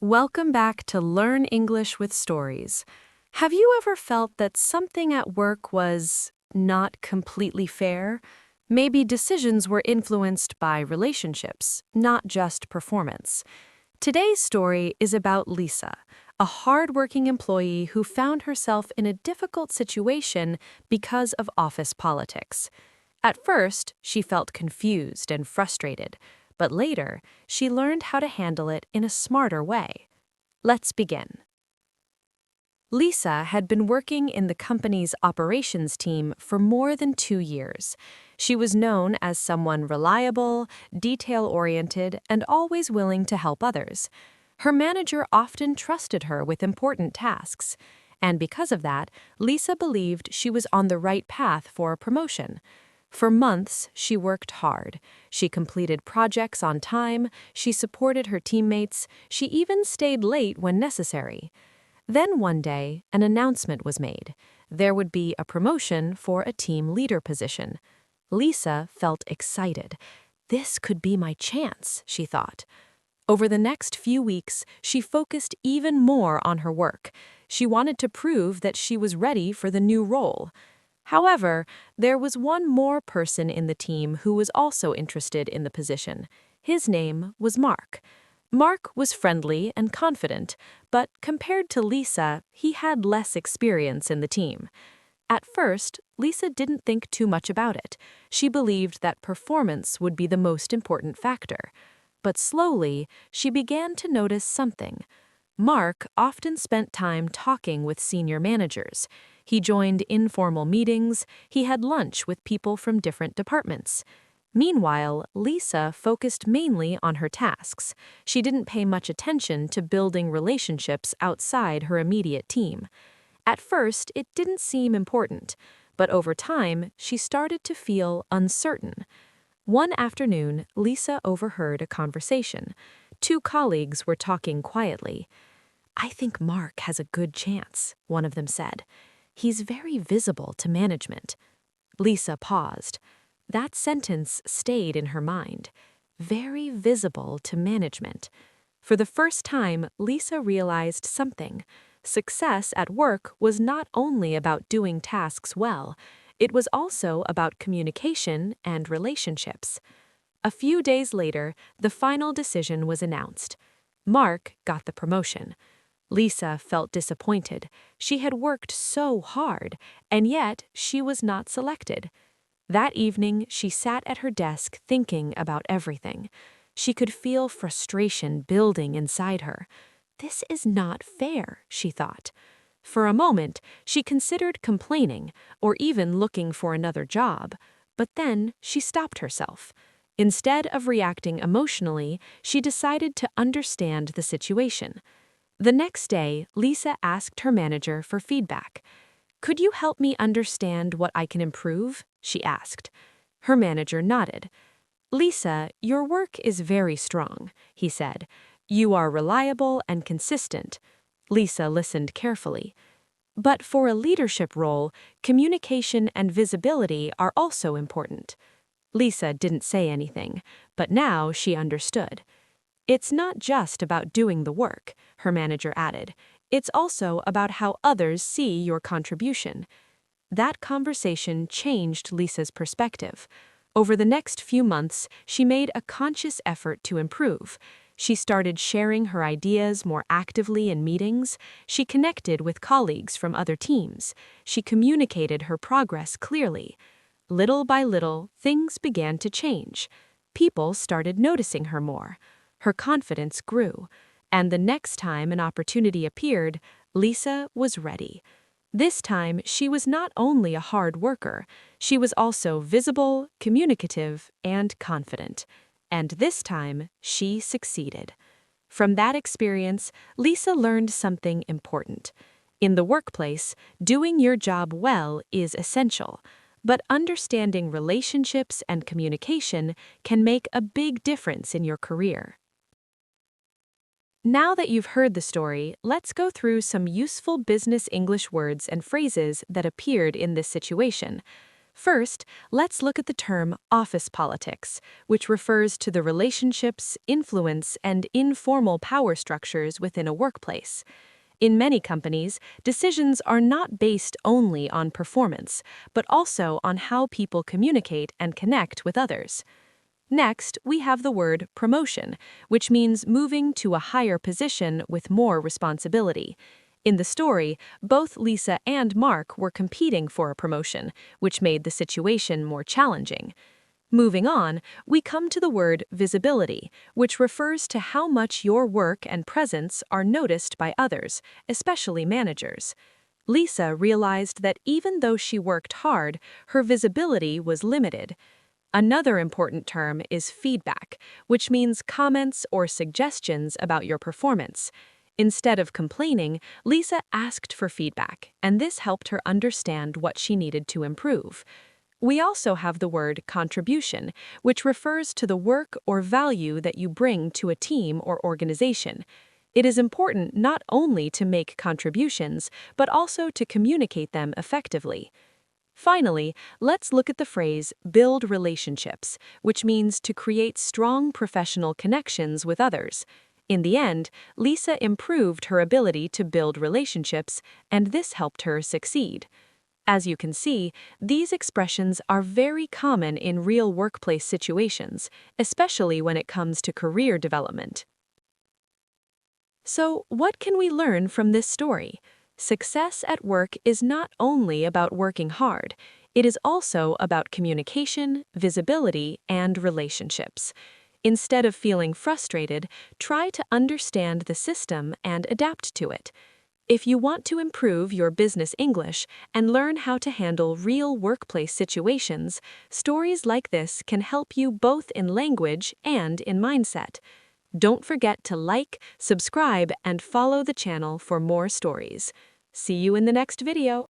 Welcome back to Learn English with Stories. Have you ever felt that something at work was not completely fair? Maybe decisions were influenced by relationships, not just performance. Today's story is about Lisa, a hardworking employee who found herself in a difficult situation because of office politics. At first, she felt confused and frustrated, but later, she learned how to handle it in a smarter way. Let's begin. Lisa had been working in the company's operations team for more than 2 years. She was known as someone reliable, detail-oriented, and always willing to help others. Her manager often trusted her with important tasks, and because of that, Lisa believed she was on the right path for a promotion. For months, she worked hard. She completed projects on time, she supported her teammates, she even stayed late when necessary. Then one day, an announcement was made. There would be a promotion for a team leader position. Lisa felt excited. This could be my chance, she thought. Over the next few weeks, she focused even more on her work. She wanted to prove that she was ready for the new role. However, there was one more person in the team who was also interested in the position. His name was Mark. Mark was friendly and confident, but compared to Lisa, he had less experience in the team. At first, Lisa didn't think too much about it. She believed that performance would be the most important factor. But slowly, she began to notice something. Mark often spent time talking with senior managers. He joined informal meetings, he had lunch with people from different departments. Meanwhile, Lisa focused mainly on her tasks. She didn't pay much attention to building relationships outside her immediate team. At first, it didn't seem important, but over time, she started to feel uncertain. One afternoon, Lisa overheard a conversation. Two colleagues were talking quietly. "I think Mark has a good chance," one of them said. "He's very visible to management." Lisa paused. That sentence stayed in her mind. Very visible to management. For the first time, Lisa realized something. Success at work was not only about doing tasks well, it was also about communication and relationships. A few days later, the final decision was announced. Mark got the promotion. Lisa felt disappointed. She had worked so hard, and yet she was not selected. That evening, she sat at her desk thinking about everything. She could feel frustration building inside her. This is not fair, she thought. For a moment, she considered complaining or even looking for another job, but then she stopped herself. Instead of reacting emotionally, she decided to understand the situation. The next day, Lisa asked her manager for feedback. "Could you help me understand what I can improve?" she asked. Her manager nodded. "Lisa, your work is very strong," he said. "You are reliable and consistent." Lisa listened carefully. "But for a leadership role, communication and visibility are also important." Lisa didn't say anything, but now she understood. "It's not just about doing the work," her manager added. "It's also about how others see your contribution." That conversation changed Lisa's perspective. Over the next few months, she made a conscious effort to improve. She started sharing her ideas more actively in meetings. She connected with colleagues from other teams. She communicated her progress clearly. Little by little, things began to change. People started noticing her more. Her confidence grew, and the next time an opportunity appeared, Lisa was ready. This time, she was not only a hard worker, she was also visible, communicative, and confident. And this time, she succeeded. From that experience, Lisa learned something important. In the workplace, doing your job well is essential, but understanding relationships and communication can make a big difference in your career. Now that you've heard the story, let's go through some useful business English words and phrases that appeared in this situation. First, let's look at the term office politics, which refers to the relationships, influence, and informal power structures within a workplace. In many companies, decisions are not based only on performance, but also on how people communicate and connect with others. Next, we have the word promotion, which means moving to a higher position with more responsibility. In the story, both Lisa and Mark were competing for a promotion, which made the situation more challenging. Moving on, we come to the word visibility, which refers to how much your work and presence are noticed by others, especially managers. Lisa realized that even though she worked hard, her visibility was limited. Another important term is feedback, which means comments or suggestions about your performance. Instead of complaining, Lisa asked for feedback, and this helped her understand what she needed to improve. We also have the word contribution, which refers to the work or value that you bring to a team or organization. It is important not only to make contributions, but also to communicate them effectively. Finally, let's look at the phrase build relationships, which means to create strong professional connections with others. In the end, Lisa improved her ability to build relationships, and this helped her succeed. As you can see, these expressions are very common in real workplace situations, especially when it comes to career development. So, what can we learn from this story? Success at work is not only about working hard, it is also about communication, visibility, and relationships. Instead of feeling frustrated, try to understand the system and adapt to it. If you want to improve your business English and learn how to handle real workplace situations, stories like this can help you both in language and in mindset. Don't forget to like, subscribe, and follow the channel for more stories. See you in the next video.